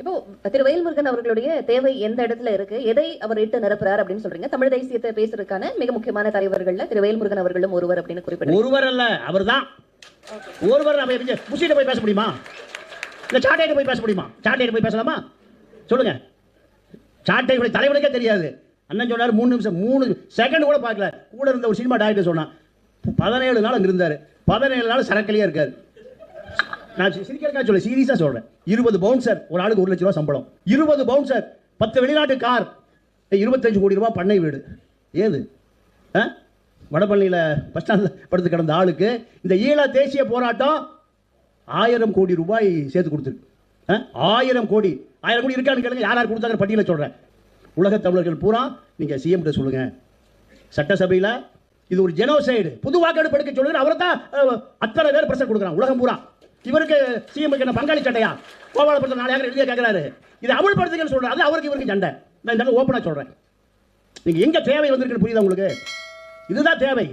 இப்போ திரு வேல்முருகன் அவர்களுடைய தேவை எந்த இடத்துல இருக்கு, எதை அவர் இட்டு நிரப்புறார் அப்படின்னு சொல்றீங்க? தமிழ் தேசியத்தை பேசுறதுக்கான மிக முக்கியமான தலைவர்கள்ல திரு வேல்முருகன் அவர்களும் ஒருவர் அப்படின்னு குறிப்பிட்டு. ஒருவர் அல்ல, அவர் தான் ஒருவர். முஸ்லீம் போய் பேச முடியுமா? இல்ல சாட்டையிட்ட போய் பேச முடியுமா? சாட்டையிட்ட போய் பேசலாமா? சொல்லுங்க. சாட்டையுடைய தலைவனுக்கே தெரியாது. அண்ணன் சொன்னார் 3 நிமிஷம் 3 செகண்ட் கூட பார்க்கல. கூட இருந்த ஒரு சினிமா டைரக்டர் சொன்னான் 17 நாள் அங்கே இருந்தார். 17 நாள் சரக்கிலேயே இருக்காரு. நான் சிரிக்கிறதுக்காக சொல்ல, சீரியஸாக சொல்கிறேன். 20 பவுன்சர், ஒரு ஆளுக்கு 1 லட்ச ரூபா சம்பளம். 20 பவுன்சர், 10 வெளிநாட்டு கார், 25 கோடி ரூபா பண்ணை வீடு. ஏது வடபழனியில் பஸ் ஸ்டாண்டில் படுத்து கிடந்த ஆளுக்கு இந்த ஈழ தேசிய போராட்டம் 1000 கோடி ரூபாய் சேர்த்து கொடுத்துருக்கு. 1000 கோடி இருக்கான்னு கேளுங்க. யார் யார் கொடுத்தாங்க பட்டியலை சொல்கிறேன். உலக தமிழர்கள் பூரா நீங்கள் சிஎம் கிட்ட சொல்லுங்க. சட்டசபையில் இது ஒரு ஜெனோசைடு, புது வாக்கெடுப்பு எடுக்க சொல்லுங்க. அவரை தான் அத்தனை பேர் பிரஷர் கொடுக்குறான் உலகம் பூரா. இவருக்கு சிஎம்க்கு என்ன பங்காளி சட்டையா? கோபாலபுரத்தில் 4 ஏக்கர் எழுதிய கேட்குறாரு. இதை அமல்படுத்துங்கன்னு சொல்கிறேன். அது அவருக்கு இவருக்கு சண்டை. நான் இந்த ஓப்பனாக சொல்கிறேன். நீங்கள் எங்கே தேவை வந்திருக்குன்னு புரியுதா உங்களுக்கு? இதுதான் தேவை.